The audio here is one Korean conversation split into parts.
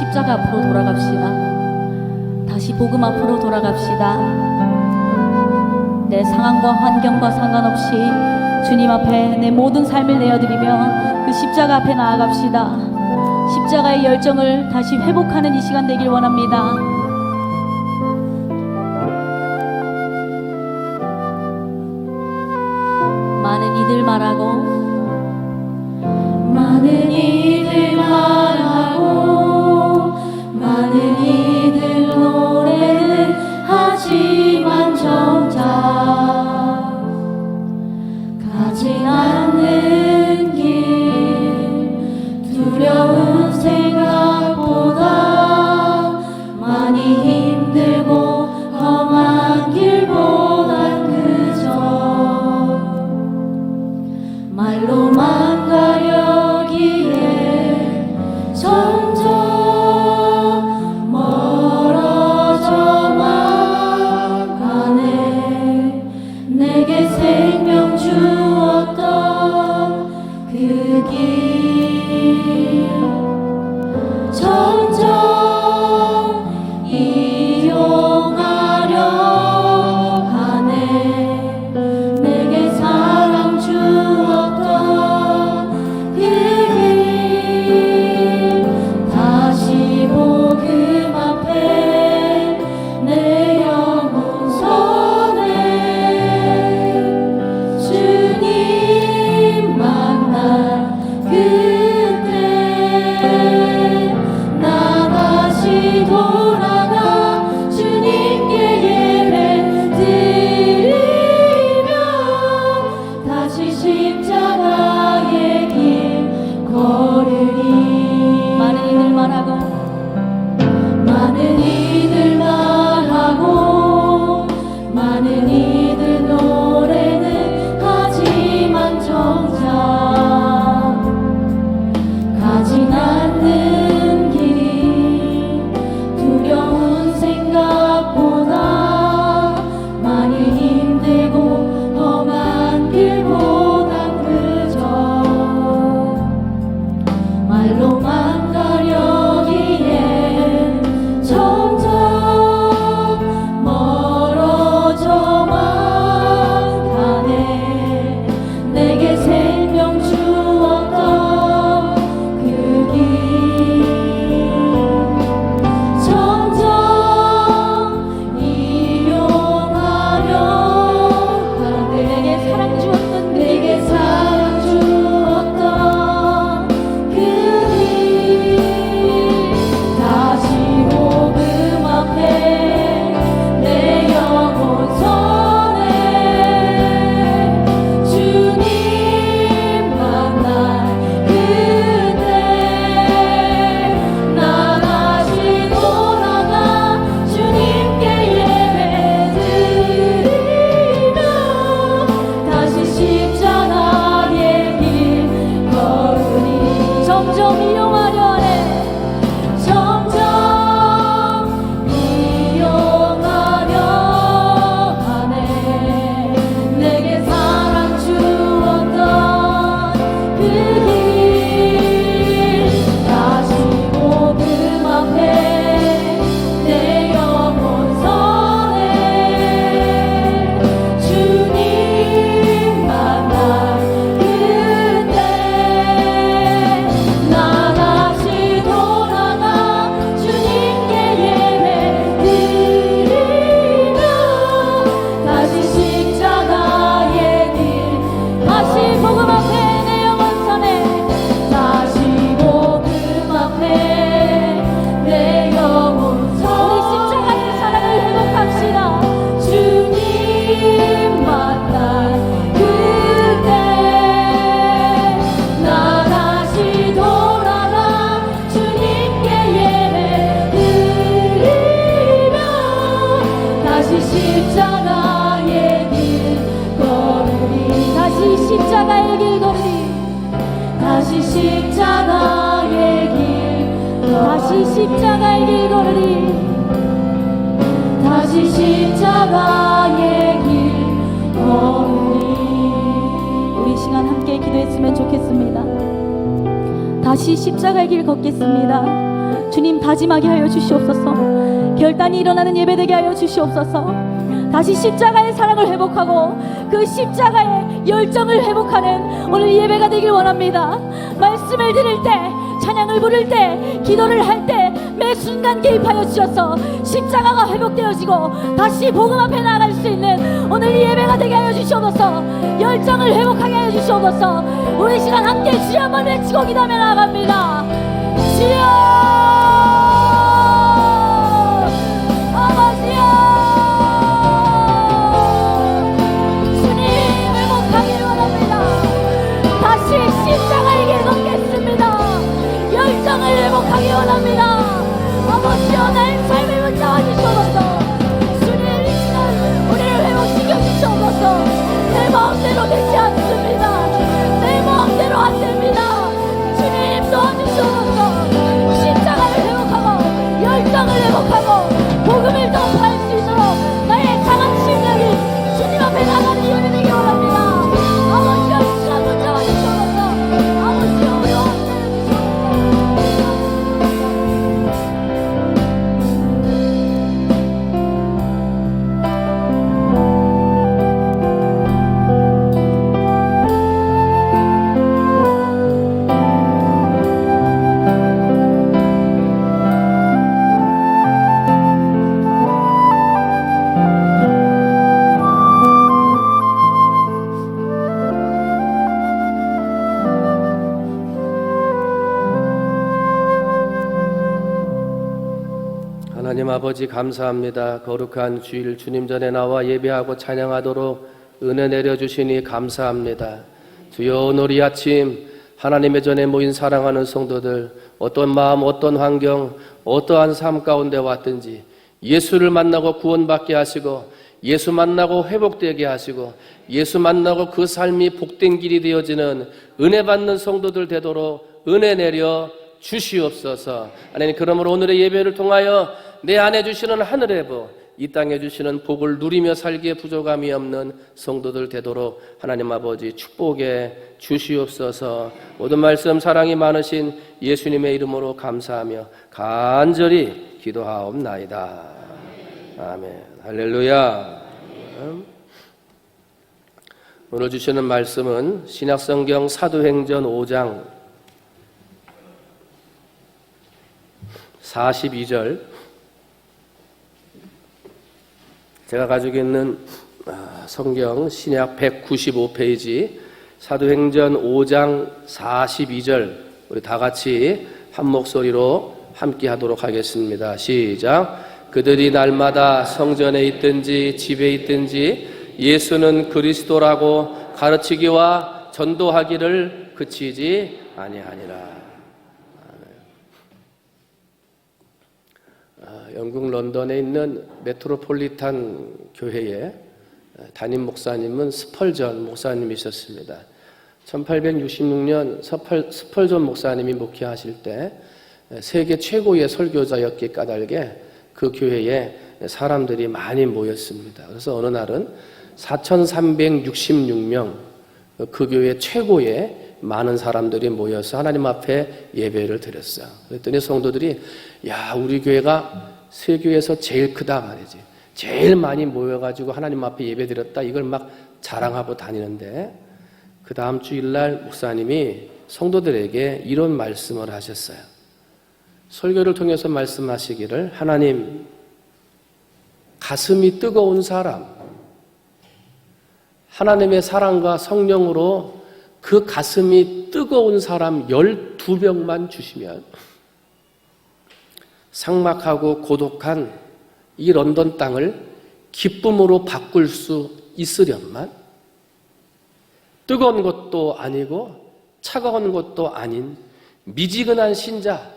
십자가 앞으로 돌아갑시다. 다시 복음 앞으로 돌아갑시다. 내 상황과 환경과 상관없이 주님 앞에 내 모든 삶을 내어드리며 그 십자가 앞에 나아갑시다. 십자가의 열정을 다시 회복하는 이 시간 되길 원합니다. 많은 이들 말하고 많은 이들 말하고 많은 이들 노래는 하지만 정작 가지 않는 길 두려운 생각보다 많이 힘들고 험한 길보단 그저 말로만 가려기에 점점 멀어져만 가네. 내게 생명 주었던 그 길 점점 이용하려 하네. 내게 사랑 주었던 그 길 다시 복음 앞에 내 영혼 손에 주님 만날 그때 나 다시 돌아가 주님께 예배 드리며 다시 십자가의 길 걸으리. 많은 이들 말하고 많은 이들 말하고 많은 이들 노래는 하지만 정작 가진 않는 길 두려운 생각보다 많이 힘들고 험한 길보단 그저 말로만 가려기에 점점 멀어져만 가네. 내게 생명 주었던 그 길 점점 이용하려 하네. 내게 사랑 주었던 내게 사랑 주었던 그 길 다시 복음 앞에 내 영혼 손에 주님 만날 그때 나 다시 돌아가 주님께 예배 드리며 다시 십자가의 길 걸으리. 점점 이용하려 하네. 점점 이용하려 하네. 내게 사랑 주었던 그 길 다시 복음 앞에 내 영혼 손에 주님 만날 그때 나 다시 돌아가 주님께 예배 드리며 다시 십자가의 길 다시 복음 앞에 내 영혼 선에 다시 복음 앞에 내 영혼 우리 손에 십자가의 사랑을 회복합시다. 주님 만날 그때 나 다시 돌아가 주님께 예배 드리며 다시 십자가의 길 걸으리. 다시 십자가의 길 걸으리. 다시 십자가의 길 다시 십자가의 길 걸으리. 다시 십자가의 길 걸으리. 우리 시간 함께 기도했으면 좋겠습니다. 다시 십자가의 길 걷겠습니다. 주님 다짐하게 하여 주시옵소서. 결단이 일어나는 예배되게 하여 주시옵소서. 다시 십자가의 사랑을 회복하고 그 십자가의 열정을 회복하는 오늘 예배가 되길 원합니다. 말씀을 들을 때, 찬양을 부를 때, 기도를 할 때 매 순간 개입하여 주셔서 십자가가 회복되어지고 다시 복음 앞에 나아갈 수 있는 오늘 이 예배가 되게 하여 주시옵소서. 열정을 회복하게 하여 주시옵소서. 우리 시간 함께 주여 한번 외치고 기도하며 나아갑니다. 주여, 아버지여, 주님 회복하길 원합니다. 다시 십자가의 길 걷겠습니다. 열정을 회복하길 원합니다. 아버지여, 나의 삶을 붙잡아 주시옵소서. 주님 이 시간 우리를 회복시켜 주시옵소서. 내 마음대로 되지 않습니다. 내 마음대로 안 됩니다. 주님 도와주시옵소서. 십자가를 회복하고 열정을 회복하고 복음을 전파할 수 있도록 나의 강한 심령이 주님 앞에 나가는 예배 되기 원합니다. 아버지여, 이 시간 붙잡아 주시옵소서. 아버지여, 우리와 함께 해주시옵소서. 하나님 아버지 감사합니다. 거룩한 주일 주님 전에 나와 예배하고 찬양하도록 은혜 내려주시니 감사합니다. 주여, 오늘 이 아침 하나님의 전에 모인 사랑하는 성도들, 어떤 마음, 어떤 환경, 어떠한 삶 가운데 왔든지 예수를 만나고 구원받게 하시고 예수 만나고 회복되게 하시고 예수 만나고 그 삶이 복된 길이 되어지는 은혜 받는 성도들 되도록 은혜 내려 주시옵소서. 하나님, 그러므로 오늘의 예배를 통하여 내 안에 주시는 하늘의 복, 이 땅에 주시는 복을 누리며 살기에 부족함이 없는 성도들 되도록 하나님 아버지 축복해 주시옵소서. 모든 말씀 사랑이 많으신 예수님의 이름으로 감사하며 간절히 기도하옵나이다. 아멘. 할렐루야. 오늘 주시는 말씀은 신약성경 사도행전 5장 42절, 제가 가지고 있는 성경 신약 195페이지 사도행전 5장 42절, 우리 다 같이 한 목소리로 함께 하도록 하겠습니다. 시작. 그들이 날마다 성전에 있든지 집에 있든지 예수는 그리스도라고 가르치기와 전도하기를 그치지 아니하니라. 영국 런던에 있는 메트로폴리탄 교회의 담임 목사님은 스펄전 목사님이셨습니다. 1866년 스펄전 목사님이 목회하실 때 세계 최고의 설교자였기 까닭에 그 교회에 사람들이 많이 모였습니다. 그래서 어느 날은 4,366명, 그 교회 최고의 많은 사람들이 모여서 하나님 앞에 예배를 드렸어요. 그랬더니 성도들이, 야, 우리 교회가 세교에서 제일 크다 말이지, 제일 많이 모여가지고 하나님 앞에 예배 드렸다, 이걸 막 자랑하고 다니는데, 그 다음 주일날 목사님이 성도들에게 이런 말씀을 하셨어요. 설교를 통해서 말씀하시기를, 하나님, 가슴이 뜨거운 사람, 하나님의 사랑과 성령으로 그 가슴이 뜨거운 사람 12명만 주시면 삭막하고 고독한 이 런던 땅을 기쁨으로 바꿀 수 있으련만, 뜨거운 것도 아니고 차가운 것도 아닌 미지근한 신자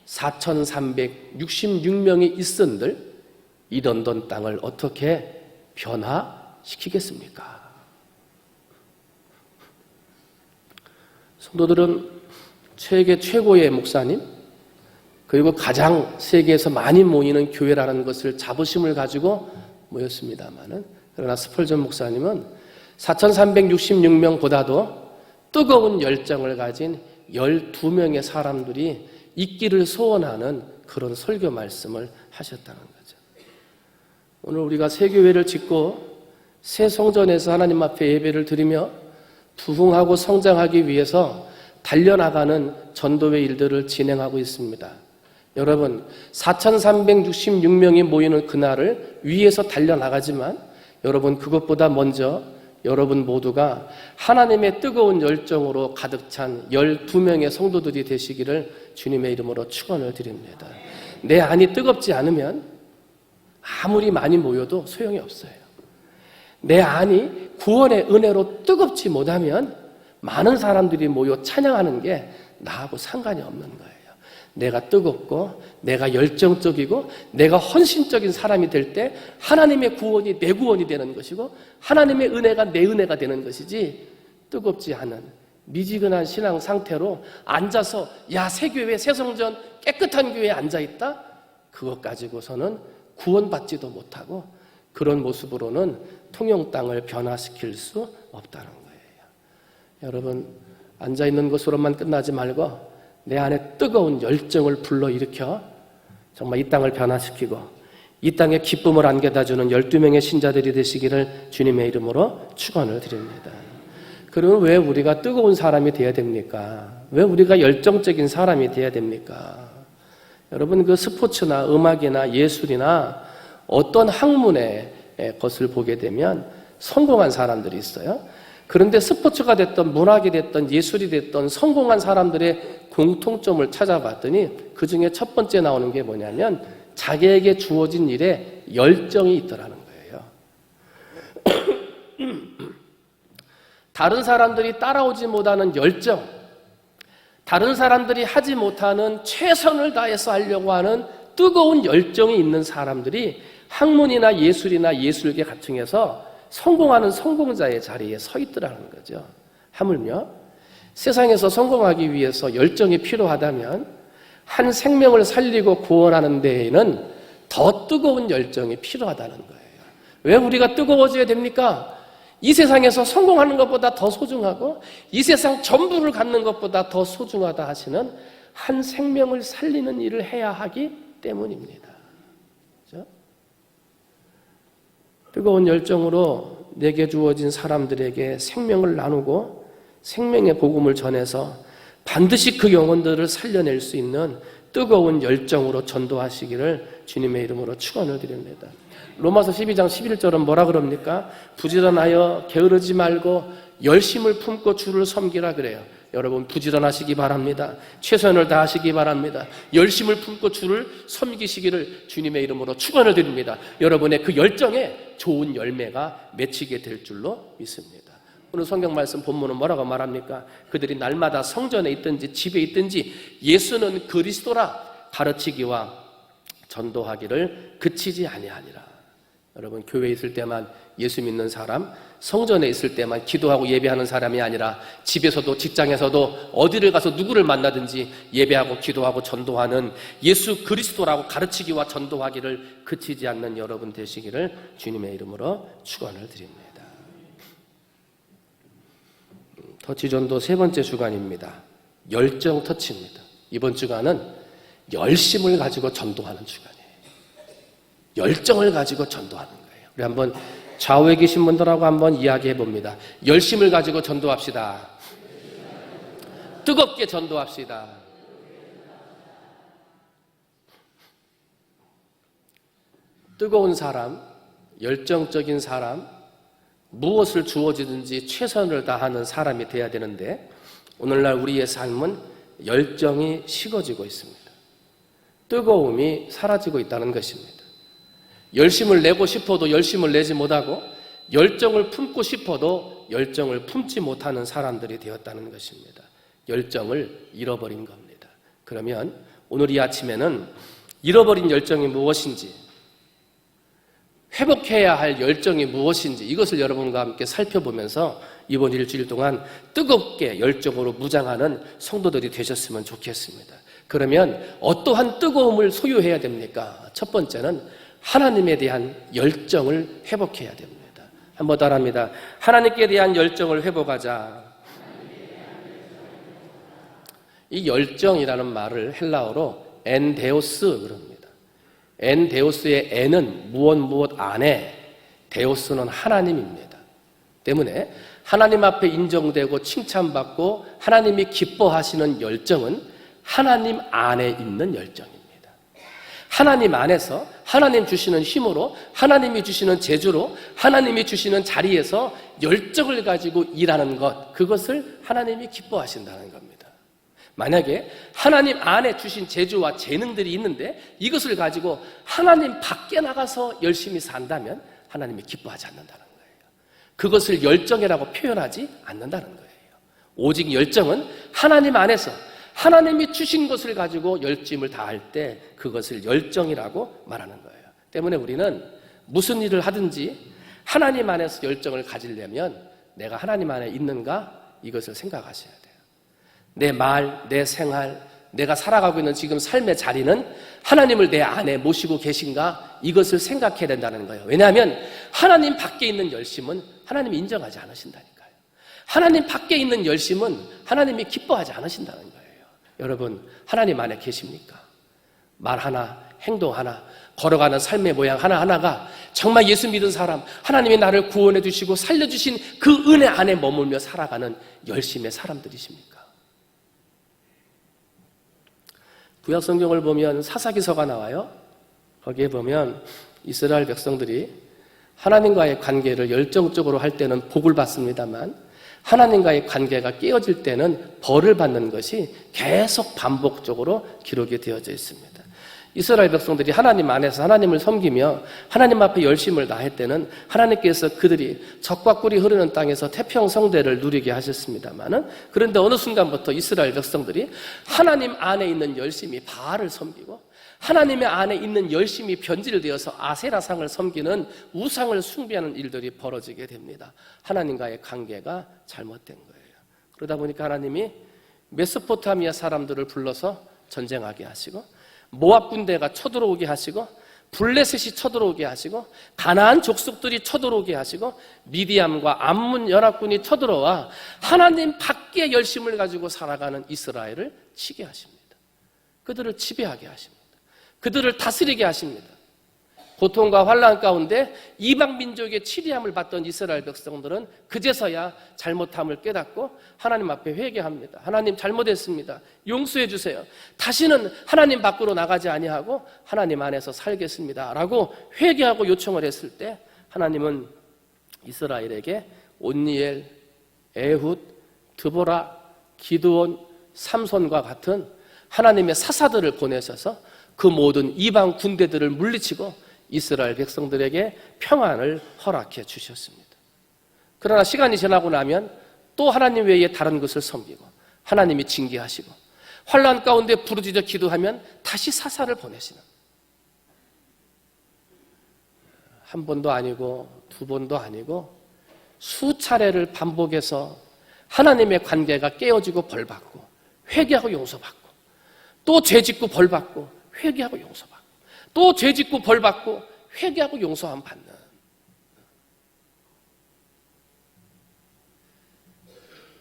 4,366명이 있은들 이 런던 땅을 어떻게 변화시키겠습니까? 성도들은 세계 최고의 목사님, 그리고 가장 세계에서 많이 모이는 교회라는 것을 자부심을 가지고 모였습니다마는, 그러나 스펄전 목사님은 4,366명보다도 뜨거운 열정을 가진 12명의 사람들이 있기를 소원하는 그런 설교 말씀을 하셨다는 거죠. 오늘 우리가 새 교회를 짓고 새 성전에서 하나님 앞에 예배를 드리며 부흥하고 성장하기 위해서 달려나가는 전도의 일들을 진행하고 있습니다. 여러분, 4,366명이 모이는 그날을 위해서 달려나가지만 여러분, 그것보다 먼저 여러분 모두가 하나님의 뜨거운 열정으로 가득 찬 12명의 성도들이 되시기를 주님의 이름으로 축원을 드립니다. 내 안이 뜨겁지 않으면 아무리 많이 모여도 소용이 없어요. 내 안이 구원의 은혜로 뜨겁지 못하면 많은 사람들이 모여 찬양하는 게 나하고 상관이 없는 거예요. 내가 뜨겁고 내가 열정적이고 내가 헌신적인 사람이 될 때 하나님의 구원이 내 구원이 되는 것이고 하나님의 은혜가 내 은혜가 되는 것이지, 뜨겁지 않은 미지근한 신앙 상태로 앉아서 야, 새 교회, 새 성전, 깨끗한 교회에 앉아있다? 그것 가지고서는 구원받지도 못하고 그런 모습으로는 통영 땅을 변화시킬 수 없다는 거예요. 여러분, 앉아있는 것으로만 끝나지 말고 내 안에 뜨거운 열정을 불러일으켜 정말 이 땅을 변화시키고 이 땅에 기쁨을 안겨다주는 12명의 신자들이 되시기를 주님의 이름으로 축원을 드립니다. 그러면 왜 우리가 뜨거운 사람이 되어야 됩니까? 왜 우리가 열정적인 사람이 되어야 됩니까? 여러분, 그 스포츠나 음악이나 예술이나 어떤 학문의 것을 보게 되면 성공한 사람들이 있어요. 그런데 스포츠가 됐던 문학이 됐던 예술이 됐던 성공한 사람들의 공통점을 찾아봤더니 그 중에 첫 번째 나오는 게 뭐냐면 자기에게 주어진 일에 열정이 있더라는 거예요. 다른 사람들이 따라오지 못하는 열정, 다른 사람들이 하지 못하는 최선을 다해서 하려고 하는 뜨거운 열정이 있는 사람들이 학문이나 예술이나 예술계 가층에서 성공하는 성공자의 자리에 서 있더라는 거죠. 하물며 세상에서 성공하기 위해서 열정이 필요하다면 한 생명을 살리고 구원하는 데에는 더 뜨거운 열정이 필요하다는 거예요. 왜 우리가 뜨거워져야 됩니까? 이 세상에서 성공하는 것보다 더 소중하고 이 세상 전부를 갖는 것보다 더 소중하다 하시는 한 생명을 살리는 일을 해야 하기 때문입니다. 그렇죠? 뜨거운 열정으로 내게 주어진 사람들에게 생명을 나누고 생명의 복음을 전해서 반드시 그 영혼들을 살려낼 수 있는 뜨거운 열정으로 전도하시기를 주님의 이름으로 축원을 드립니다. 로마서 12장 11절은 뭐라 그럽니까? 부지런하여 게으르지 말고 열심을 품고 주를 섬기라 그래요. 여러분, 부지런하시기 바랍니다. 최선을 다하시기 바랍니다. 열심을 품고 주를 섬기시기를 주님의 이름으로 축원을 드립니다. 여러분의 그 열정에 좋은 열매가 맺히게 될 줄로 믿습니다. 오늘 성경 말씀 본문은 뭐라고 말합니까? 그들이 날마다 성전에 있든지 집에 있든지 예수는 그리스도라 가르치기와 전도하기를 그치지 아니하니라. 여러분, 교회에 있을 때만 예수 믿는 사람, 성전에 있을 때만 기도하고 예배하는 사람이 아니라 집에서도 직장에서도 어디를 가서 누구를 만나든지 예배하고 기도하고 전도하는 예수 그리스도라고 가르치기와 전도하기를 그치지 않는 여러분 되시기를 주님의 이름으로 축원을 드립니다. 터치전도 세 번째 주간입니다. 열정 터치입니다. 이번 주간은 열심을 가지고 전도하는 주간이에요. 열정을 가지고 전도하는 거예요. 우리 한번 좌우에 계신 분들하고 한번 이야기해 봅니다. 열심을 가지고 전도합시다. 뜨겁게 전도합시다. 뜨거운 사람, 열정적인 사람, 무엇을 주어지든지 최선을 다하는 사람이 돼야 되는데 오늘날 우리의 삶은 열정이 식어지고 있습니다. 뜨거움이 사라지고 있다는 것입니다. 열심을 내고 싶어도 열심을 내지 못하고 열정을 품고 싶어도 열정을 품지 못하는 사람들이 되었다는 것입니다. 열정을 잃어버린 겁니다. 그러면 오늘 이 아침에는 잃어버린 열정이 무엇인지, 회복해야 할 열정이 무엇인지 이것을 여러분과 함께 살펴보면서 이번 일주일 동안 뜨겁게 열정으로 무장하는 성도들이 되셨으면 좋겠습니다. 그러면 어떠한 뜨거움을 소유해야 됩니까? 첫 번째는 하나님에 대한 열정을 회복해야 됩니다. 한번 따라합니다. 하나님께 대한 열정을 회복하자. 이 열정이라는 말을 헬라어로 엔데오스 그럽니다. 엔데오스의 엔은 무엇 안에, 데오스는 하나님입니다. 때문에 하나님 앞에 인정되고 칭찬받고 하나님이 기뻐하시는 열정은 하나님 안에 있는 열정입니다. 하나님 안에서 하나님 주시는 힘으로, 하나님이 주시는 재주로, 하나님이 주시는 자리에서 열정을 가지고 일하는 것, 그것을 하나님이 기뻐하신다는 겁니다. 만약에 하나님 안에 주신 재주와 재능들이 있는데 이것을 가지고 하나님 밖에 나가서 열심히 산다면 하나님이 기뻐하지 않는다는 거예요. 그것을 열정이라고 표현하지 않는다는 거예요. 오직 열정은 하나님 안에서 하나님이 주신 것을 가지고 열심을 다할 때 그것을 열정이라고 말하는 거예요. 때문에 우리는 무슨 일을 하든지 하나님 안에서 열정을 가지려면 내가 하나님 안에 있는가, 이것을 생각하셔야 돼요. 내 말, 내 생활, 내가 살아가고 있는 지금 삶의 자리는 하나님을 내 안에 모시고 계신가, 이것을 생각해야 된다는 거예요. 왜냐하면 하나님 밖에 있는 열심은 하나님이 인정하지 않으신다니까요. 하나님 밖에 있는 열심은 하나님이 기뻐하지 않으신다는 거예요. 여러분, 하나님 안에 계십니까? 말 하나, 행동 하나, 걸어가는 삶의 모양 하나하나가 정말 예수 믿은 사람, 하나님이 나를 구원해 주시고 살려주신 그 은혜 안에 머물며 살아가는 열심의 사람들이십니까? 구약 성경을 보면 사사기서가 나와요. 거기에 보면 이스라엘 백성들이 하나님과의 관계를 열정적으로 할 때는 복을 받습니다만 하나님과의 관계가 깨어질 때는 벌을 받는 것이 계속 반복적으로 기록이 되어져 있습니다. 이스라엘 백성들이 하나님 안에서 하나님을 섬기며 하나님 앞에 열심을 다할 때는 하나님께서 그들이 젖과 꿀이 흐르는 땅에서 태평성대를 누리게 하셨습니다마는, 그런데 어느 순간부터 이스라엘 백성들이 하나님 안에 있는 열심이 바알을 섬기고 하나님의 안에 있는 열심이 변질되어서 아세라상을 섬기는 우상을 숭배하는 일들이 벌어지게 됩니다. 하나님과의 관계가 잘못된 거예요. 그러다 보니까 하나님이 메소포타미아 사람들을 불러서 전쟁하게 하시고, 모압 군대가 쳐들어오게 하시고, 블레셋이 쳐들어오게 하시고, 가나안 족속들이 쳐들어오게 하시고, 미디암과 암몬 연합군이 쳐들어와 하나님 밖에 열심을 가지고 살아가는 이스라엘을 치게 하십니다. 그들을 지배하게 하십니다. 그들을 다스리게 하십니다. 고통과 환난 가운데 이방 민족의 치리함을 받던 이스라엘 백성들은 그제서야 잘못함을 깨닫고 하나님 앞에 회개합니다. 하나님 잘못했습니다. 용서해 주세요. 다시는 하나님 밖으로 나가지 아니하고 하나님 안에서 살겠습니다. 라고 회개하고 요청을 했을 때 하나님은 이스라엘에게 온니엘, 에훗, 드보라, 기드온, 삼손과 같은 하나님의 사사들을 보내셔서 그 모든 이방 군대들을 물리치고 이스라엘 백성들에게 평안을 허락해 주셨습니다. 그러나 시간이 지나고 나면 또 하나님 외에 다른 것을 섬기고 하나님이 징계하시고 환난 가운데 부르짖어 기도하면 다시 사사를 보내시는, 한 번도 아니고 두 번도 아니고 수차례를 반복해서 하나님의 관계가 깨어지고 벌받고 회개하고 용서받고 또 죄짓고 벌받고 회개하고 용서받고 또 죄짓고 벌받고 회개하고 용서함 받는,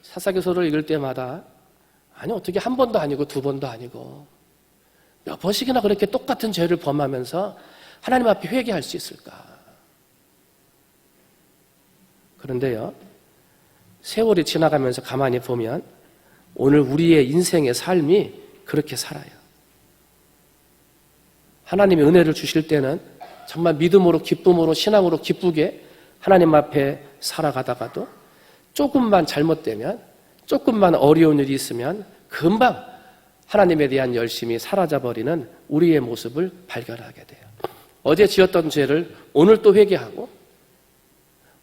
사사기서를 읽을 때마다 아니 어떻게 한 번도 아니고 두 번도 아니고 몇 번씩이나 그렇게 똑같은 죄를 범하면서 하나님 앞에 회개할 수 있을까? 그런데요, 세월이 지나가면서 가만히 보면 오늘 우리의 인생의 삶이 그렇게 살아요. 하나님이 은혜를 주실 때는 정말 믿음으로 기쁨으로 신앙으로 기쁘게 하나님 앞에 살아가다가도 조금만 잘못되면, 조금만 어려운 일이 있으면 금방 하나님에 대한 열심이 사라져버리는 우리의 모습을 발견하게 돼요. 어제 지었던 죄를 오늘 또 회개하고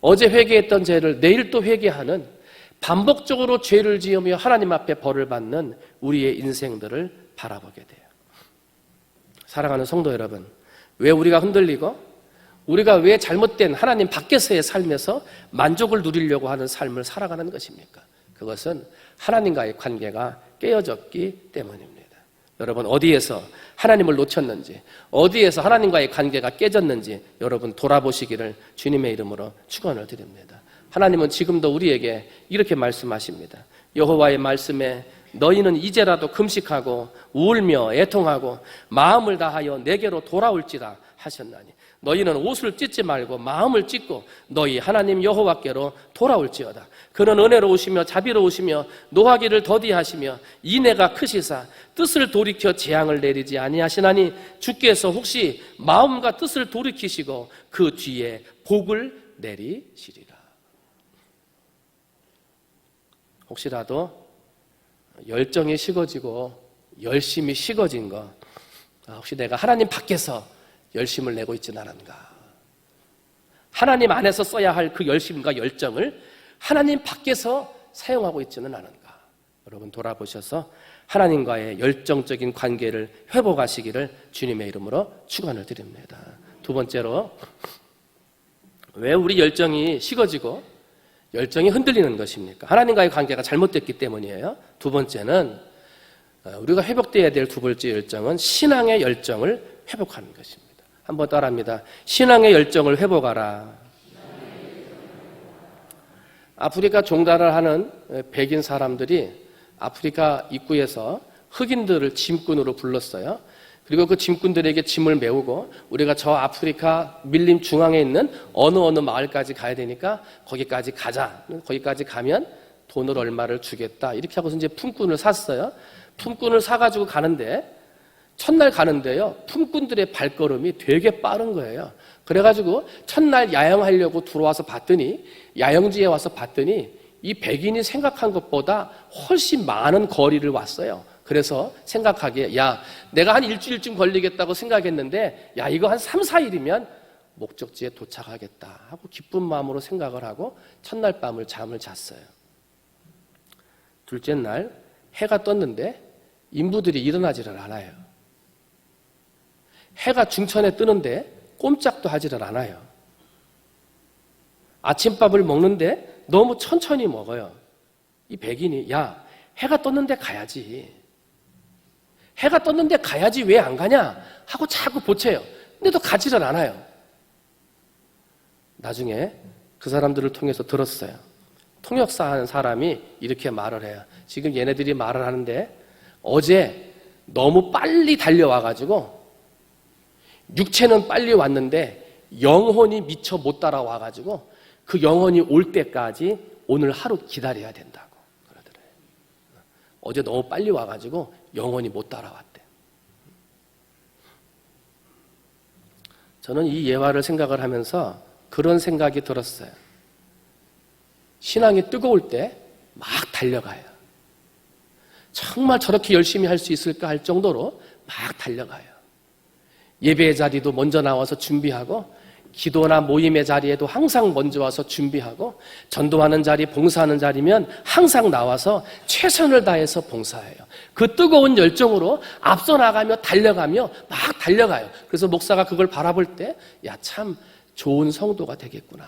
어제 회개했던 죄를 내일 또 회개하는, 반복적으로 죄를 지으며 하나님 앞에 벌을 받는 우리의 인생들을 바라보게 돼요. 사랑하는 성도 여러분, 왜 우리가 흔들리고 우리가 왜 잘못된 하나님 밖에서의 삶에서 만족을 누리려고 하는 삶을 살아가는 것입니까? 그것은 하나님과의 관계가 깨어졌기 때문입니다. 여러분, 어디에서 하나님을 놓쳤는지, 어디에서 하나님과의 관계가 깨졌는지 여러분 돌아보시기를 주님의 이름으로 축원을 드립니다. 하나님은 지금도 우리에게 이렇게 말씀하십니다. 여호와의 말씀에 너희는 이제라도 금식하고 울며 애통하고 마음을 다하여 내게로 돌아올지라 하셨나니 너희는 옷을 찢지 말고 마음을 찢고 너희 하나님 여호와께로 돌아올지어다. 그는 은혜로우시며 자비로우시며 노하기를 더디하시며 인애가 크시사 뜻을 돌이켜 재앙을 내리지 아니하시나니 주께서 혹시 마음과 뜻을 돌이키시고 그 뒤에 복을 내리시리라. 혹시라도 열정이 식어지고 열심이 식어진 거, 혹시 내가 하나님 밖에서 열심을 내고 있지는 않은가? 하나님 안에서 써야 할 그 열심과 열정을 하나님 밖에서 사용하고 있지는 않은가? 여러분 돌아보셔서 하나님과의 열정적인 관계를 회복하시기를 주님의 이름으로 축원을 드립니다. 두 번째로, 왜 우리 열정이 식어지고 열정이 흔들리는 것입니까? 하나님과의 관계가 잘못됐기 때문이에요. 두 번째는 우리가 회복되어야 될 두 번째 열정은 신앙의 열정을 회복하는 것입니다. 한번 따라합니다. 신앙의 열정을 회복하라. 아프리카 종달을 하는 백인 사람들이 아프리카 입구에서 흑인들을 짐꾼으로 불렀어요. 그리고 그 짐꾼들에게 짐을 메우고 우리가 저 아프리카 밀림 중앙에 있는 어느 마을까지 가야 되니까 거기까지 가자. 거기까지 가면 돈을 얼마를 주겠다. 이렇게 하고서 이제 품꾼을 샀어요. 품꾼을 사가지고 가는데 첫날 가는데요, 품꾼들의 발걸음이 되게 빠른 거예요. 그래가지고 첫날 야영하려고 들어와서 봤더니, 야영지에 와서 봤더니 이 백인이 생각한 것보다 훨씬 많은 거리를 왔어요. 그래서 생각하기에, 야, 내가 한 일주일쯤 걸리겠다고 생각했는데, 야, 이거 한 3, 4일이면 목적지에 도착하겠다 하고 기쁜 마음으로 생각을 하고 첫날 밤을 잠을 잤어요. 둘째 날 해가 떴는데 인부들이 일어나지를 않아요. 해가 중천에 뜨는데 꼼짝도 하지를 않아요. 아침밥을 먹는데 너무 천천히 먹어요. 이 백인이, 야, 해가 떴는데 가야지. 해가 떴는데 가야지 왜 안 가냐? 하고 자꾸 보채요. 근데도 가지를 않아요. 나중에 그 사람들을 통해서 들었어요. 통역사 하는 사람이 이렇게 말을 해요. 지금 얘네들이 말을 하는데 어제 너무 빨리 달려와가지고 육체는 빨리 왔는데 영혼이 미처 못 따라와가지고 그 영혼이 올 때까지 오늘 하루 기다려야 된다고 그러더래요. 어제 너무 빨리 와가지고 영혼이 못 따라왔대. 저는 이 예화를 생각을 하면서 그런 생각이 들었어요. 신앙이 뜨거울 때 막 달려가요. 정말 저렇게 열심히 할 수 있을까 할 정도로 막 달려가요. 예배의 자리도 먼저 나와서 준비하고, 기도나 모임의 자리에도 항상 먼저 와서 준비하고, 전도하는 자리, 봉사하는 자리면 항상 나와서 최선을 다해서 봉사해요. 그 뜨거운 열정으로 앞서 나가며 달려가며 막 달려가요. 그래서 목사가 그걸 바라볼 때, 야, 참 좋은 성도가 되겠구나.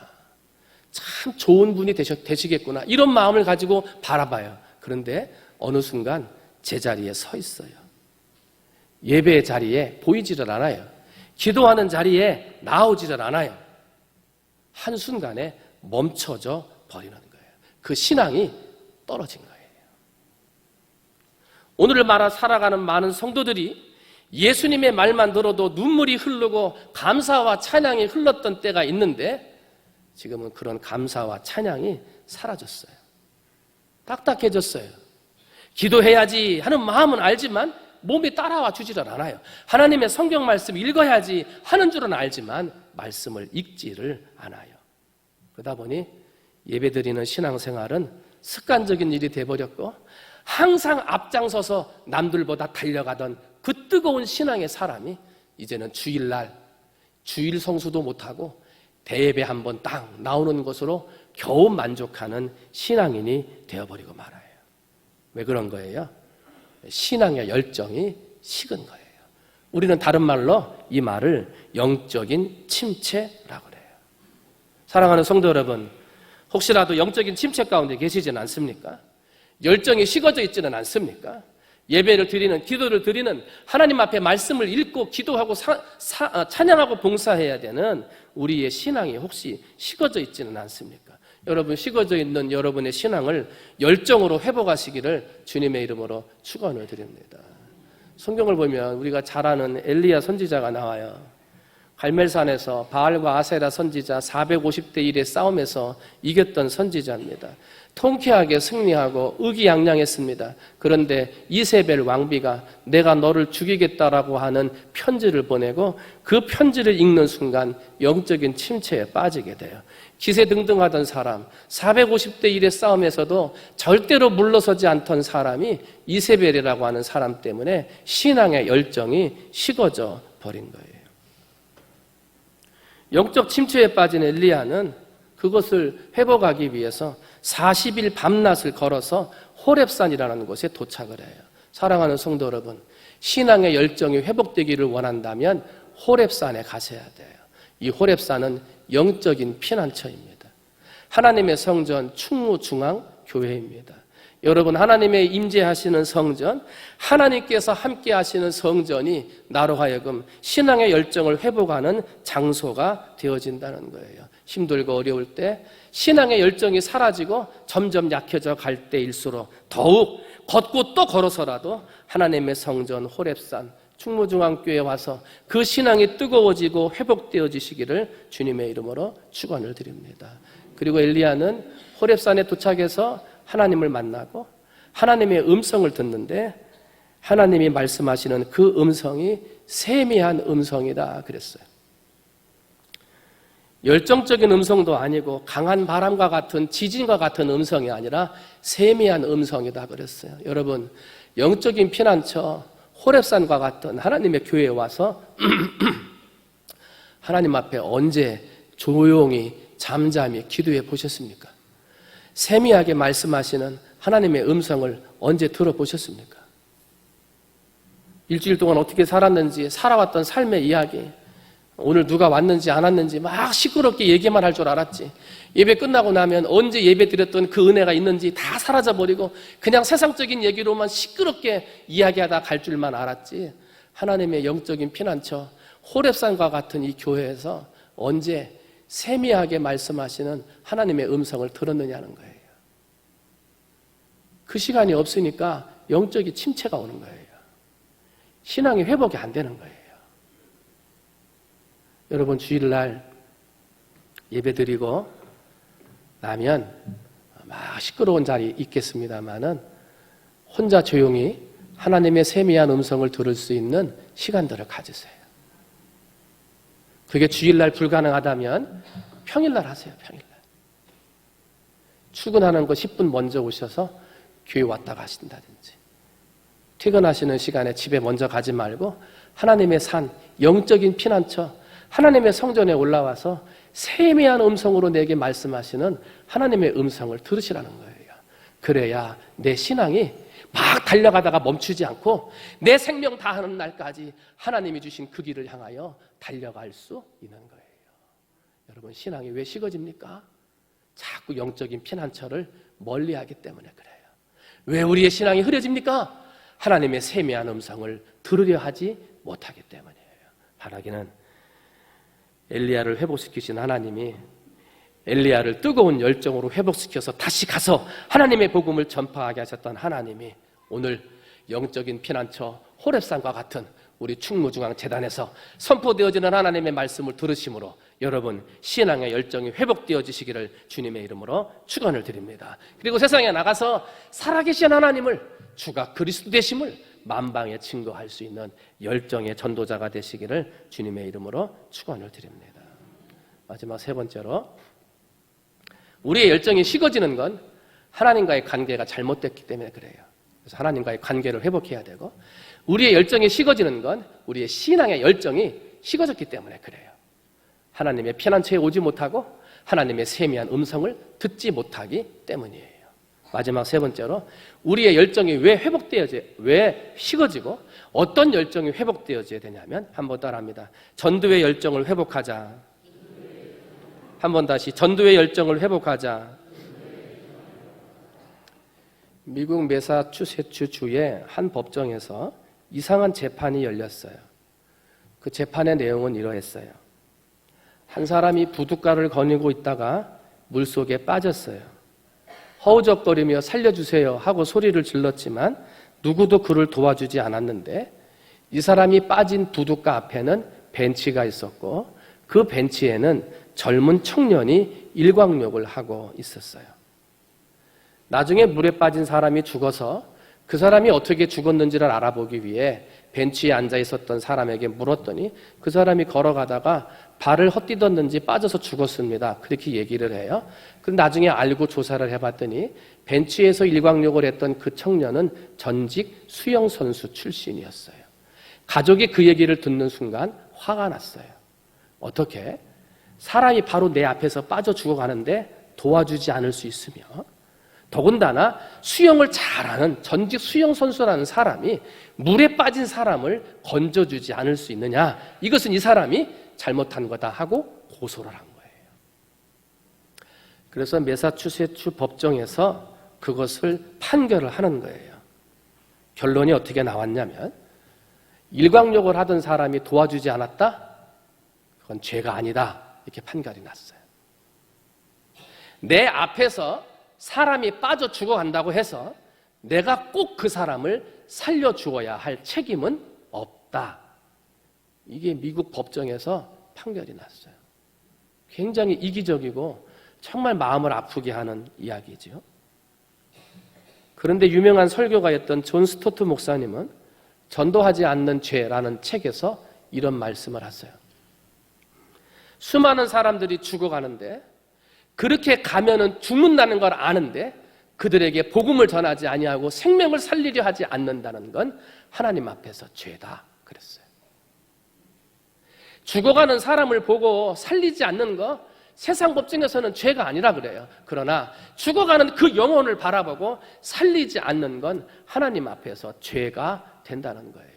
참 좋은 분이 되시겠구나. 이런 마음을 가지고 바라봐요. 그런데 어느 순간 제자리에 서 있어요. 예배의 자리에 보이지를 않아요. 기도하는 자리에 나오지를 않아요. 한순간에 멈춰져 버리는 거예요. 그 신앙이 떨어진 거예요. 오늘을 말아 살아가는 많은 성도들이 예수님의 말만 들어도 눈물이 흐르고 감사와 찬양이 흘렀던 때가 있는데 지금은 그런 감사와 찬양이 사라졌어요. 딱딱해졌어요. 기도해야지 하는 마음은 알지만 몸이 따라와 주지를 않아요. 하나님의 성경 말씀 읽어야지 하는 줄은 알지만 말씀을 읽지를 않아요. 그러다 보니 예배드리는 신앙생활은 습관적인 일이 돼버렸고, 항상 앞장서서 남들보다 달려가던 그 뜨거운 신앙의 사람이 이제는 주일날 주일 성수도 못하고 대예배 한번 딱 나오는 것으로 겨우 만족하는 신앙인이 되어버리고 말아요. 왜 그런 거예요? 신앙의 열정이 식은 거예요. 우리는 다른 말로 이 말을 영적인 침체라고 그래요. 사랑하는 성도 여러분, 혹시라도 영적인 침체 가운데 계시지는 않습니까? 열정이 식어져 있지는 않습니까? 예배를 드리는, 기도를 드리는, 하나님 앞에 말씀을 읽고 기도하고 찬양하고 봉사해야 되는 우리의 신앙이 혹시 식어져 있지는 않습니까? 여러분 식어져 있는 여러분의 신앙을 열정으로 회복하시기를 주님의 이름으로 축원을 드립니다. 성경을 보면 우리가 잘 아는 엘리야 선지자가 나와요. 갈멜산에서 바알과 아세라 선지자 450대 1의 싸움에서 이겼던 선지자입니다. 통쾌하게 승리하고 의기양양했습니다. 그런데 이세벨 왕비가 내가 너를 죽이겠다라고 하는 편지를 보내고 그 편지를 읽는 순간 영적인 침체에 빠지게 돼요. 기세등등하던 사람, 450대 1의 싸움에서도 절대로 물러서지 않던 사람이 이세벨이라고 하는 사람 때문에 신앙의 열정이 식어져 버린 거예요. 영적 침체에 빠진 엘리야는 그것을 회복하기 위해서 40일 밤낮을 걸어서 호렙산이라는 곳에 도착을 해요. 사랑하는 성도 여러분, 신앙의 열정이 회복되기를 원한다면 호렙산에 가셔야 돼요. 이 호렙산은 영적인 피난처입니다. 하나님의 성전 충무중앙교회입니다. 여러분, 하나님의 임재하시는 성전, 하나님께서 함께 하시는 성전이 나로 하여금 신앙의 열정을 회복하는 장소가 되어진다는 거예요. 힘들고 어려울 때 신앙의 열정이 사라지고 점점 약해져 갈 때일수록 더욱 걷고 또 걸어서라도 하나님의 성전 호렙산 충무중앙교회에 와서 그 신앙이 뜨거워지고 회복되어지시기를 주님의 이름으로 축원을 드립니다. 그리고 엘리야는 호렙산에 도착해서 하나님을 만나고 하나님의 음성을 듣는데 하나님이 말씀하시는 그 음성이 세미한 음성이다 그랬어요. 열정적인 음성도 아니고 강한 바람과 같은 지진과 같은 음성이 아니라 세미한 음성이다 그랬어요. 여러분, 영적인 피난처 호렙산과 같은 하나님의 교회에 와서 하나님 앞에 언제 조용히 잠잠히 기도해 보셨습니까? 세미하게 말씀하시는 하나님의 음성을 언제 들어보셨습니까? 일주일 동안 어떻게 살았는지, 살아왔던 삶의 이야기, 오늘 누가 왔는지 안 왔는지 막 시끄럽게 얘기만 할 줄 알았지. 예배 끝나고 나면 언제 예배 드렸던 그 은혜가 있는지 다 사라져버리고 그냥 세상적인 얘기로만 시끄럽게 이야기하다 갈 줄만 알았지. 하나님의 영적인 피난처 호렙산과 같은 이 교회에서 언제 세미하게 말씀하시는 하나님의 음성을 들었느냐는 거예요. 그 시간이 없으니까 영적인 침체가 오는 거예요. 신앙이 회복이 안 되는 거예요. 여러분, 주일날 예배드리고 나면 막 시끄러운 자리 있겠습니다만은 혼자 조용히 하나님의 세미한 음성을 들을 수 있는 시간들을 가지세요. 그게 주일날 불가능하다면 평일날 하세요. 평일날. 출근하는 거 10분 먼저 오셔서 교회 왔다 가신다든지, 퇴근하시는 시간에 집에 먼저 가지 말고 하나님의 산, 영적인 피난처, 하나님의 성전에 올라와서 세미한 음성으로 내게 말씀하시는 하나님의 음성을 들으시라는 거예요. 그래야 내 신앙이 막 달려가다가 멈추지 않고 내 생명 다하는 날까지 하나님이 주신 그 길을 향하여 달려갈 수 있는 거예요. 여러분, 신앙이 왜 식어집니까? 자꾸 영적인 피난처를 멀리하기 때문에 그래요. 왜 우리의 신앙이 흐려집니까? 하나님의 세미한 음성을 들으려 하지 못하기 때문이에요. 바라기는 엘리야를 회복시키신 하나님이 엘리야를 뜨거운 열정으로 회복시켜서 다시 가서 하나님의 복음을 전파하게 하셨던 하나님이 오늘 영적인 피난처 호렙산과 같은 우리 충무중앙재단에서 선포되어지는 하나님의 말씀을 들으심으로 여러분 신앙의 열정이 회복되어지시기를 주님의 이름으로 축원을 드립니다. 그리고 세상에 나가서 살아계신 하나님을, 주가 그리스도 되심을 만방에 증거할 수 있는 열정의 전도자가 되시기를 주님의 이름으로 축원을 드립니다. 마지막 세 번째로, 우리의 열정이 식어지는 건 하나님과의 관계가 잘못됐기 때문에 그래요. 그래서 하나님과의 관계를 회복해야 되고, 우리의 열정이 식어지는 건 우리의 신앙의 열정이 식어졌기 때문에 그래요. 하나님의 피난처에 오지 못하고 하나님의 세미한 음성을 듣지 못하기 때문이에요. 마지막 세 번째로, 우리의 열정이 왜 식어지고 어떤 열정이 회복되어져야 되냐면, 한번 따라합니다. 전도의 열정을 회복하자. 한번 다시, 전도의 열정을 회복하자. 미국 매사추세츠 주의 한 법정에서 이상한 재판이 열렸어요. 그 재판의 내용은 이러했어요. 한 사람이 부둣가를 거니고 있다가 물속에 빠졌어요. 허우적거리며 살려주세요 하고 소리를 질렀지만 누구도 그를 도와주지 않았는데 이 사람이 빠진 부둣가 앞에는 벤치가 있었고 그 벤치에는 젊은 청년이 일광욕을 하고 있었어요. 나중에 물에 빠진 사람이 죽어서 그 사람이 어떻게 죽었는지를 알아보기 위해 벤치에 앉아 있었던 사람에게 물었더니 그 사람이 걸어가다가 발을 헛디뎠는지 빠져서 죽었습니다. 그렇게 얘기를 해요. 그런데 나중에 알고 조사를 해봤더니 벤치에서 일광욕을 했던 그 청년은 전직 수영선수 출신이었어요. 가족이 그 얘기를 듣는 순간 화가 났어요. 어떻게? 사람이 바로 내 앞에서 빠져 죽어가는데 도와주지 않을 수 있으며 더군다나 수영을 잘하는 전직 수영선수라는 사람이 물에 빠진 사람을 건져주지 않을 수 있느냐? 이것은 이 사람이 잘못한 거다 하고 고소를 한 거예요. 그래서 매사추세츠 법정에서 그것을 판결을 하는 거예요. 결론이 어떻게 나왔냐면 일광욕을 하던 사람이 도와주지 않았다? 그건 죄가 아니다. 이렇게 판결이 났어요. 내 앞에서 사람이 빠져 죽어간다고 해서 내가 꼭 그 사람을 살려주어야 할 책임은 없다. 이게 미국 법정에서 판결이 났어요. 굉장히 이기적이고 정말 마음을 아프게 하는 이야기죠. 그런데 유명한 설교가였던 존 스토트 목사님은 전도하지 않는 죄라는 책에서 이런 말씀을 하세요. 수많은 사람들이 죽어가는데 그렇게 가면은 죽는다는 걸 아는데 그들에게 복음을 전하지 아니하고 생명을 살리려 하지 않는다는 건 하나님 앞에서 죄다 그랬어요. 죽어가는 사람을 보고 살리지 않는 거 세상 법정에서는 죄가 아니라 그래요. 그러나 죽어가는 그 영혼을 바라보고 살리지 않는 건 하나님 앞에서 죄가 된다는 거예요.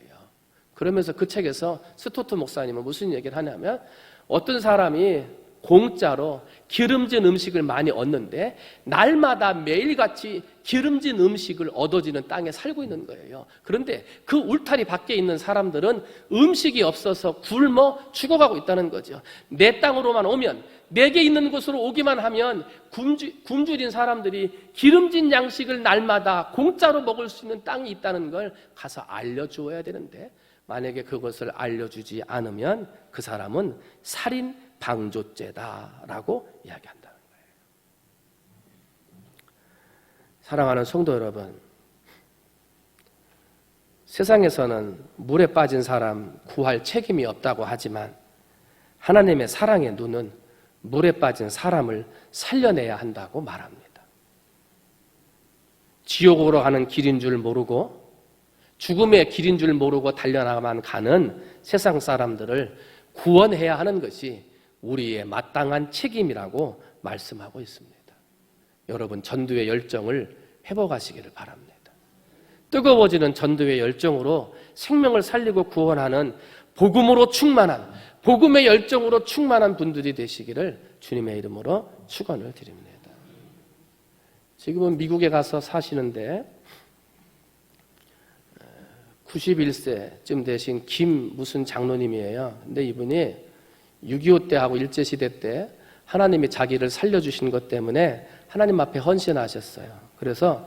그러면서 그 책에서 스토트 목사님은 무슨 얘기를 하냐면 어떤 사람이 공짜로 기름진 음식을 많이 얻는데 날마다 매일같이 기름진 음식을 얻어지는 땅에 살고 있는 거예요. 그런데 그 울타리 밖에 있는 사람들은 음식이 없어서 굶어 죽어가고 있다는 거죠. 내 땅으로만 오면 내게 있는 곳으로 오기만 하면 굶주린 사람들이 기름진 양식을 날마다 공짜로 먹을 수 있는 땅이 있다는 걸 가서 알려주어야 되는데 만약에 그것을 알려주지 않으면 그 사람은 살인 방조죄다라고 이야기한다는 거예요. 사랑하는 성도 여러분, 세상에서는 물에 빠진 사람 구할 책임이 없다고 하지만 하나님의 사랑의 눈은 물에 빠진 사람을 살려내야 한다고 말합니다. 지옥으로 가는 길인 줄 모르고 죽음의 길인 줄 모르고 달려나만 가는 세상 사람들을 구원해야 하는 것이 우리의 마땅한 책임이라고 말씀하고 있습니다. 여러분 전도의 열정을 회복하시기를 바랍니다. 뜨거워지는 전도의 열정으로 생명을 살리고 구원하는 복음으로 충만한 복음의 열정으로 충만한 분들이 되시기를 주님의 이름으로 축원을 드립니다. 지금은 미국에 가서 사시는데 91세쯤 되신 김 무슨 장로님이에요. 근데 이분이 6.25 때하고 일제시대 때 하나님이 자기를 살려주신 것 때문에 하나님 앞에 헌신하셨어요. 그래서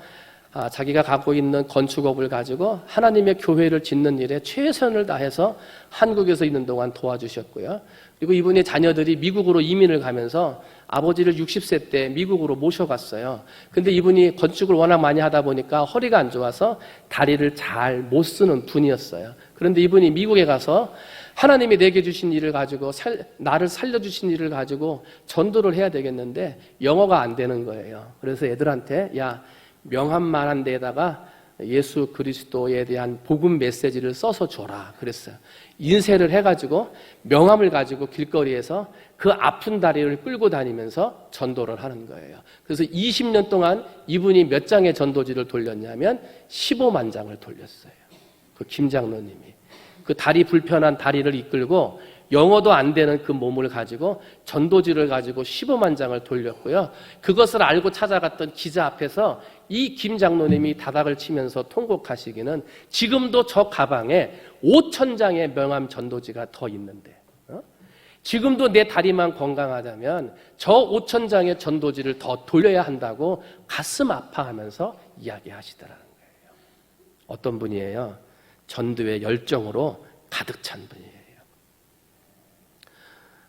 자기가 갖고 있는 건축업을 가지고 하나님의 교회를 짓는 일에 최선을 다해서 한국에서 있는 동안 도와주셨고요. 그리고 이분의 자녀들이 미국으로 이민을 가면서 아버지를 60세 때 미국으로 모셔갔어요. 근데 이분이 건축을 워낙 많이 하다 보니까 허리가 안 좋아서 다리를 잘 못 쓰는 분이었어요. 그런데 이분이 미국에 가서 하나님이 내게 주신 일을 가지고 나를 살려주신 일을 가지고 전도를 해야 되겠는데 영어가 안 되는 거예요. 그래서 애들한테 야 명함만한 데에다가 예수 그리스도에 대한 복음 메시지를 써서 줘라 그랬어요. 인쇄를 해가지고 명함을 가지고 길거리에서 그 아픈 다리를 끌고 다니면서 전도를 하는 거예요. 그래서 20년 동안 이분이 몇 장의 전도지를 돌렸냐면 15만 장을 돌렸어요. 그 김 장로님이 그 다리 불편한 다리를 이끌고 영어도 안 되는 그 몸을 가지고 전도지를 가지고 15만 장을 돌렸고요. 그것을 알고 찾아갔던 기자 앞에서 이 김 장로님이 다닥을 치면서 통곡하시기는 지금도 저 가방에 5,000장의 명함 전도지가 더 있는데 지금도 내 다리만 건강하다면 저 5,000장의 전도지를 더 돌려야 한다고 가슴 아파하면서 이야기하시더라는 거예요. 어떤 분이에요? 전도의 열정으로 가득 찬 분이에요.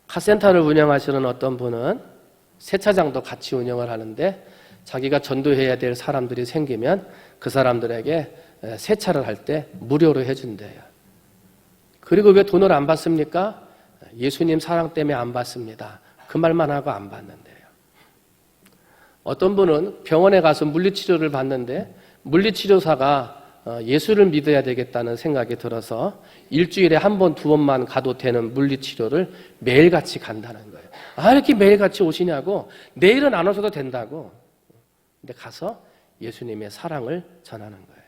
카센터를 운영하시는 어떤 분은 세차장도 같이 운영을 하는데 자기가 전도해야 될 사람들이 생기면 그 사람들에게 세차를 할 때 무료로 해준대요. 그리고 왜 돈을 안 받습니까? 예수님 사랑 때문에 안 받습니다. 그 말만 하고 안 받는데요. 어떤 분은 병원에 가서 물리치료를 받는데 물리치료사가 예수를 믿어야 되겠다는 생각이 들어서 일주일에 한 번, 두 번만 가도 되는 물리치료를 매일같이 간다는 거예요. 아, 이렇게 매일같이 오시냐고. 내일은 안 오셔도 된다고. 근데 가서 예수님의 사랑을 전하는 거예요.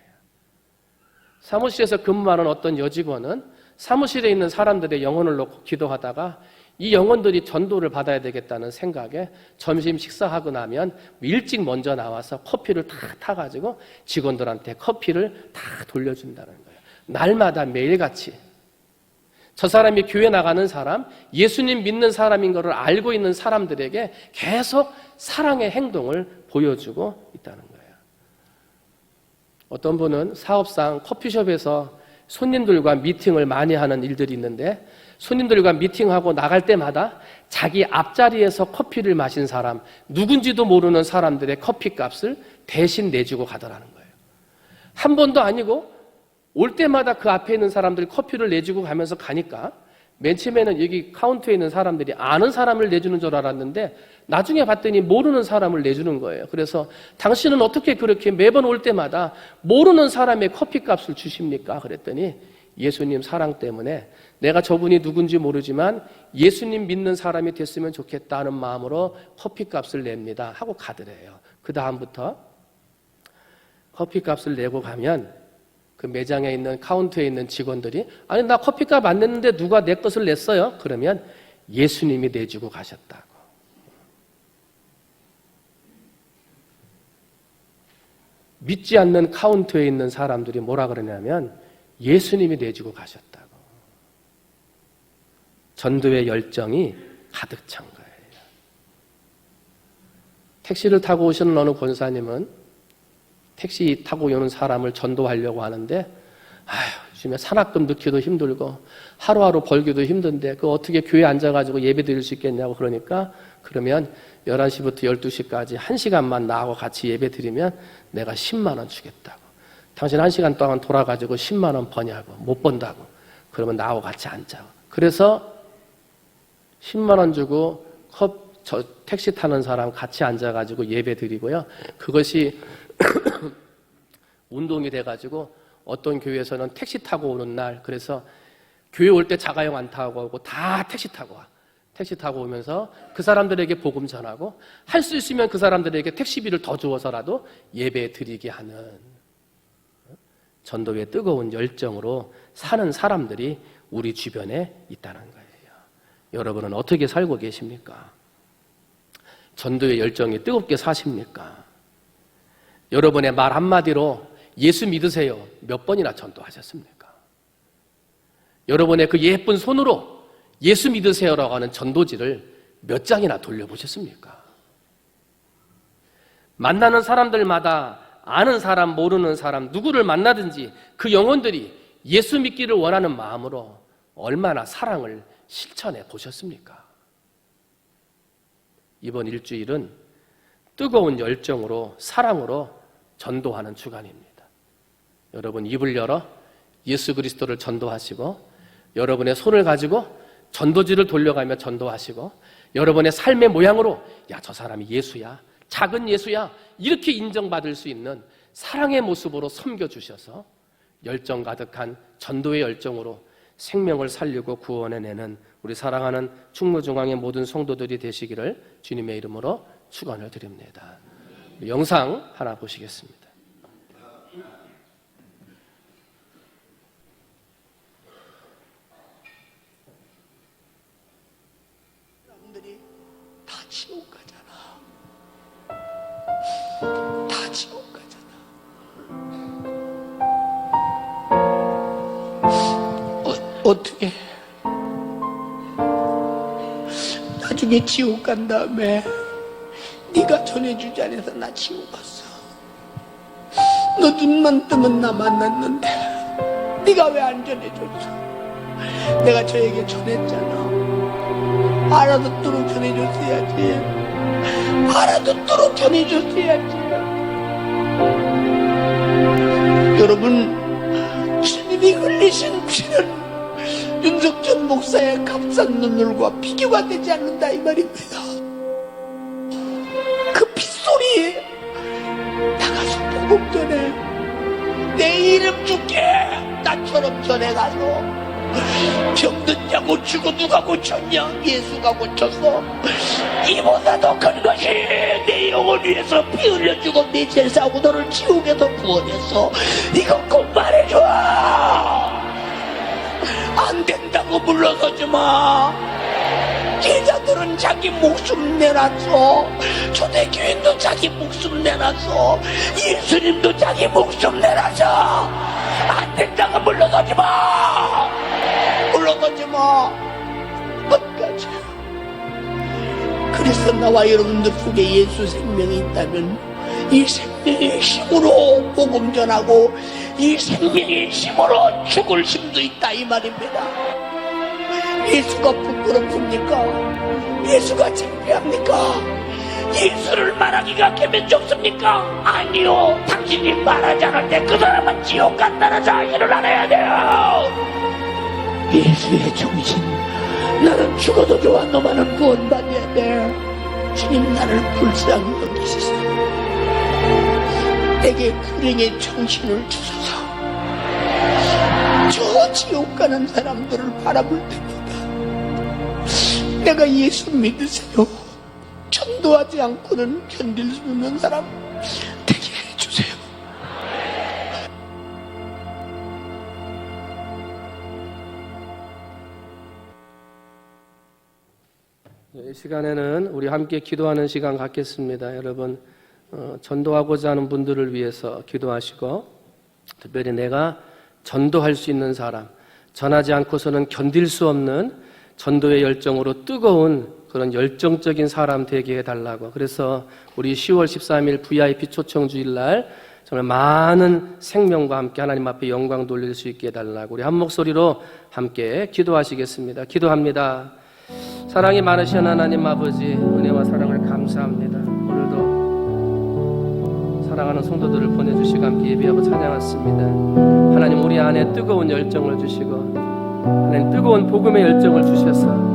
사무실에서 근무하는 어떤 여직원은 사무실에 있는 사람들의 영혼을 놓고 기도하다가 이 영혼들이 전도를 받아야 되겠다는 생각에 점심 식사하고 나면 일찍 먼저 나와서 커피를 다 타가지고 직원들한테 커피를 다 돌려준다는 거예요. 날마다 매일같이. 저 사람이 교회 나가는 사람, 예수님 믿는 사람인 것을 알고 있는 사람들에게 계속 사랑의 행동을 보여주고 있다는 거예요. 어떤 분은 사업상 커피숍에서 손님들과 미팅을 많이 하는 일들이 있는데 손님들과 미팅하고 나갈 때마다 자기 앞자리에서 커피를 마신 사람, 누군지도 모르는 사람들의 커피값을 대신 내주고 가더라는 거예요. 한 번도 아니고 올 때마다 그 앞에 있는 사람들이 커피를 내주고 가면서 가니까 맨 처음에는 여기 카운터에 있는 사람들이 아는 사람을 내주는 줄 알았는데 나중에 봤더니 모르는 사람을 내주는 거예요. 그래서 당신은 어떻게 그렇게 매번 올 때마다 모르는 사람의 커피값을 주십니까? 그랬더니 예수님 사랑 때문에 내가 저분이 누군지 모르지만 예수님 믿는 사람이 됐으면 좋겠다는 마음으로 커피값을 냅니다 하고 가더래요. 그 다음부터 커피값을 내고 가면 그 매장에 있는 카운터에 있는 직원들이 아니 나 커피값 안 냈는데 누가 내 것을 냈어요? 그러면 예수님이 내주고 가셨다고. 믿지 않는 카운터에 있는 사람들이 뭐라 그러냐면 예수님이 내주고 가셨다고. 전도의 열정이 가득 찬 거예요. 택시를 타고 오시는 어느 권사님은 택시 타고 오는 사람을 전도하려고 하는데 요즘에 산학금 넣기도 힘들고 하루하루 벌기도 힘든데 그 어떻게 교회에 앉아가지고 예배 드릴 수 있겠냐고 그러니까 그러면 11시부터 12시까지 1시간만 나하고 같이 예배 드리면 내가 10만 원 주겠다고. 당신 1시간 동안 돌아가지고 10만 원 버냐고. 못 번다고. 그러면 나하고 같이 앉자고. 그래서 10만 원 주고 저 택시 타는 사람 같이 앉아가지고 예배 드리고요. 그것이 운동이 돼가지고 어떤 교회에서는 택시 타고 오는 날 그래서 교회 올 때 자가용 안 타고 오고 다 택시 타고 와. 택시 타고 오면서 그 사람들에게 복음 전하고 할 수 있으면 그 사람들에게 택시비를 더 주어서라도 예배 드리게 하는 전도의 뜨거운 열정으로 사는 사람들이 우리 주변에 있다는 거예요. 여러분은 어떻게 살고 계십니까? 전도의 열정이 뜨겁게 사십니까? 여러분의 말 한마디로 예수 믿으세요. 몇 번이나 전도하셨습니까? 여러분의 그 예쁜 손으로 예수 믿으세요라고 하는 전도지를 몇 장이나 돌려보셨습니까? 만나는 사람들마다 아는 사람, 모르는 사람, 누구를 만나든지 그 영혼들이 예수 믿기를 원하는 마음으로 얼마나 사랑을 실천해 보셨습니까? 이번 일주일은 뜨거운 열정으로 사랑으로 전도하는 주간입니다. 여러분 입을 열어 예수 그리스도를 전도하시고 여러분의 손을 가지고 전도지를 돌려가며 전도하시고 여러분의 삶의 모양으로 야, 저 사람이 예수야, 작은 예수야 이렇게 인정받을 수 있는 사랑의 모습으로 섬겨주셔서 열정 가득한 전도의 열정으로 생명을 살리고 구원해내는 우리 사랑하는 충무중앙의 모든 성도들이 되시기를 주님의 이름으로 축원을 드립니다. 영상 하나 보시겠습니다. 사람들이 다 지옥 가잖아. 다 지옥 가잖아. 어떻게 나중에 지옥 간 다음에 네가 전해주지 않아서 나 지옥 갔어. 너 눈만 뜨면 나 만났는데 네가 왜 안 전해줬어? 내가 저에게 전했잖아. 알아듣도록 전해줬어야지. 알아듣도록 전해줬어야지. 여러분, 주님이 흘리신 피는 윤석천 목사의 값싼 눈물과 비교가 되지 않는다 이 말입니다. 그 핏소리 나가서 복음 전해. 내 이름 줄게. 나처럼 전해가서 병든 자 고치고 누가 고쳤냐? 예수가 고쳤어. 이보다 더 큰 것이 내 영혼 위해서 피 흘려주고 내 죄 사고 너를 지옥에서 구원했어. 이거 꼭 말해줘. 안 된다고 물러서지 마. 제자들은 자기 목숨 내놨어. 초대교인도 자기 목숨 내놨어. 예수님도 자기 목숨 내놨어. 안 된다고 물러서지 마. 물러서지 마. 끝까지. 그래서 나와 여러분들 속에 예수 생명이 있다면 이 생명의 힘으로 복음 전하고 이 생명의 힘으로 죽을 힘도 있다 이 말입니다. 예수가 부끄럽습니까? 예수가 창피합니까? 예수를 말하기가 개면적습니까? 아니요. 당신이 말하지 않을 때 그 사람은 지옥 간다는 사실을 알아야 돼요. 예수의 정신, 나는 죽어도 좋아. 너만은 구원받아야 돼. 주님, 나를 불쌍히 여기시소. 내게 불행의 정신을 주소서. 저 지옥 가는 사람들을 바라볼 때마다 내가 예수 믿으세요. 전도하지 않고는 견딜 수 없는 사람 되게 해주세요. 이 시간에는 우리 함께 기도하는 시간 갖겠습니다. 여러분, 전도하고자 하는 분들을 위해서 기도하시고, 특별히 내가 전도할 수 있는 사람, 전하지 않고서는 견딜 수 없는 전도의 열정으로 뜨거운 그런 열정적인 사람 되게 해달라고. 그래서 우리 10월 13일 VIP 초청 주일날 정말 많은 생명과 함께 하나님 앞에 영광 돌릴 수 있게 해달라고 우리 한 목소리로 함께 기도하시겠습니다. 기도합니다. 사랑이 많으신 하나님 아버지, 은혜와 사랑을 감사합니다. 오늘도 사랑하는 성도들을 보내주시고 함께 예배하고 찬양했습니다. 하나님, 우리 안에 뜨거운 열정을 주시고 하나님, 뜨거운 복음의 열정을 주셔서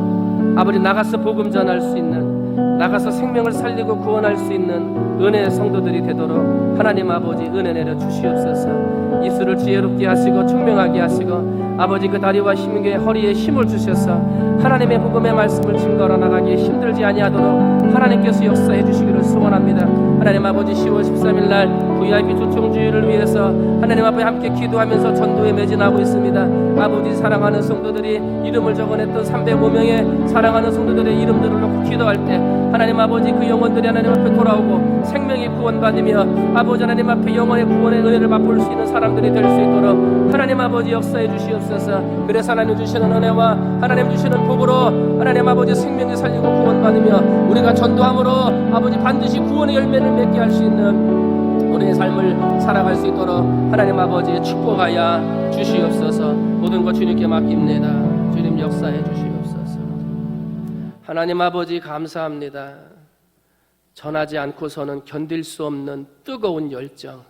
아버지, 나가서 복음 전할 수 있는, 나가서 생명을 살리고 구원할 수 있는 은혜의 성도들이 되도록 하나님 아버지 은혜 내려 주시옵소서. 입술을 지혜롭게 하시고 총명하게 하시고 아버지, 그 다리와 힘에 허리에 힘을 주셔서 하나님의 복음의 말씀을 증거하러 나가기에 힘들지 아니하도록 하나님께서 역사해 주시기를 소원합니다. 하나님 아버지, 10월 13일 날 VIP 초청주의를 위해서 하나님 앞에 함께 기도하면서 전도에 매진하고 있습니다. 아버지, 사랑하는 성도들이 이름을 적어냈던 305명의 사랑하는 성도들의 이름들을 놓고 기도할 때 하나님 아버지, 그 영혼들이 하나님 앞에 돌아오고 생명이 구원받으며 아버지 하나님 앞에 영혼의 구원의 은혜를 맛볼 수 있는 사람들이 될 수 있도록 하나님 아버지 역사해 주시옵소서. 그래서 하나님 주시는 은혜와 하나님 주시는 복으로 하나님 아버지 생명이 살리고 구원받으며 우리가 전도함으로 아버지 반드시 구원의 열매를 맺게 할 수 있는 우리의 삶을 살아갈 수 있도록 하나님 아버지 축복하여 주시옵소서. 모든 것 주님께 맡깁니다. 주님 역사해 주시옵소서. 하나님 아버지 감사합니다. 전하지 않고서는 견딜 수 없는 뜨거운 열정,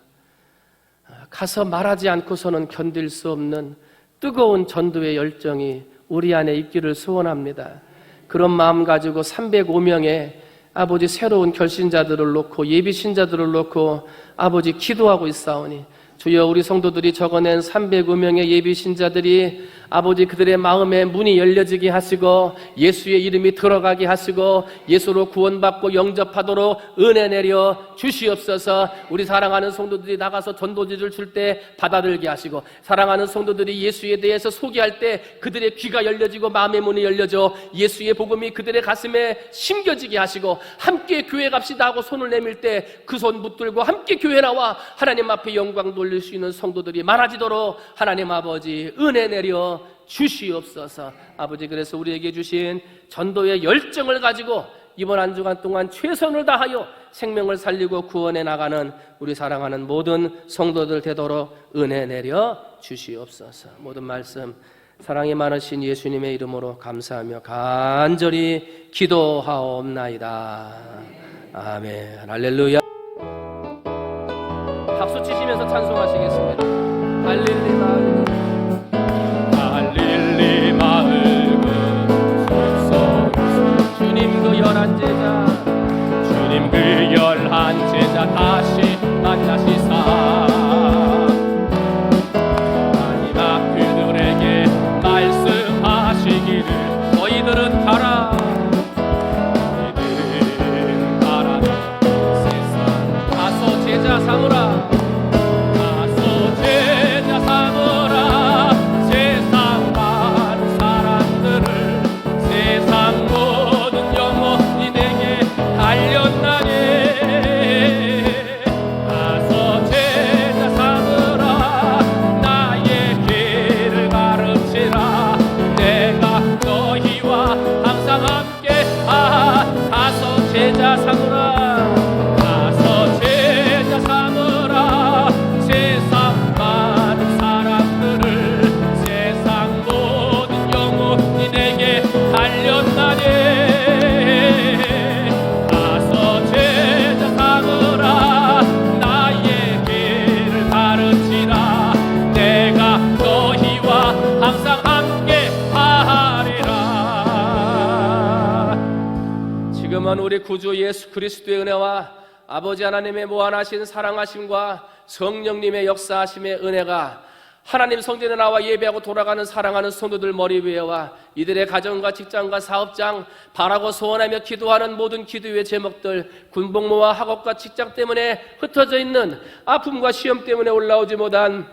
가서 말하지 않고서는 견딜 수 없는 뜨거운 전도의 열정이 우리 안에 있기를 소원합니다. 그런 마음 가지고 305명의 아버지 새로운 결신자들을 놓고 예비 신자들을 놓고 아버지 기도하고 있사오니 주여, 우리 성도들이 적어낸 305명의 예비 신자들이 아버지 그들의 마음에 문이 열려지게 하시고 예수의 이름이 들어가게 하시고 예수로 구원받고 영접하도록 은혜 내려 주시옵소서. 우리 사랑하는 성도들이 나가서 전도지를 줄 때 받아들게 하시고 사랑하는 성도들이 예수에 대해서 소개할 때 그들의 귀가 열려지고 마음의 문이 열려져 예수의 복음이 그들의 가슴에 심겨지게 하시고 함께 교회 갑시다 하고 손을 내밀 때 그 손 붙들고 함께 교회 나와 하나님 앞에 영광 돌릴 수 있는 성도들이 많아지도록 하나님 아버지 은혜 내려 내려 주시옵소서. 아버지, 그래서 우리에게 주신 전도의 열정을 가지고 이번 한 주간 동안 최선을 다하여 생명을 살리고 구원해 나가는 우리 사랑하는 모든 성도들 되도록 은혜 내려 주시옵소서. 모든 말씀 사랑이 많으신 예수님의 이름으로 감사하며 간절히 기도하옵나이다. 아멘. 할렐루야. 박수 치시면서 찬송하시겠습니다. 할렐리 마을 할렐리 마을 주님 그 열한 제자 주님 그 열한 제자 다시 만나시사 마지막 그들에게 말씀하시기를 너희들은 가라 너희들은 가라 세상 가서 제자 삼으라 가서 제자 삼으라 세상 많은 사람들을 세상 모든 영혼이 내게 달렸나니 가서 제자 삼으라 나의 길을 가르치라 내가 너희와 항상 함께 가서 제자 삼으라 가서 제자 삼으라 세상 많은 사람들을 세상 모든 영혼이 내게 달렸나니 가서 제자 삼으라 나의 길을 가르치라 내가 너희와 항상 함께 하리라. 지금은 우리 구주 예수 그리스도의 은혜와 아버지 하나님의 무한하신 사랑하심과 성령님의 역사하심의 은혜가 하나님 성전에 나와 예배하고 돌아가는 사랑하는 성도들 머리 위에와 이들의 가정과 직장과 사업장 바라고 소원하며 기도하는 모든 기도의 제목들 군복무와 학업과 직장 때문에 흩어져 있는 아픔과 시험 때문에 올라오지 못한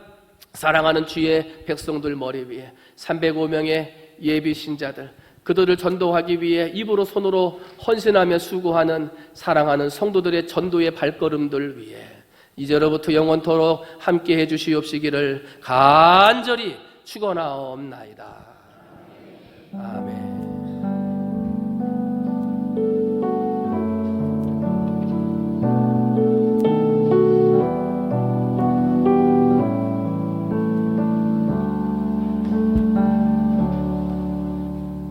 사랑하는 주의 백성들 머리 위에 305명의 예비 신자들 그들을 전도하기 위해 입으로 손으로 헌신하며 수고하는 사랑하는 성도들의 전도의 발걸음들 위해 이제로부터 영원토록 함께해 주시옵시기를 간절히 축원하옵나이다. 아멘.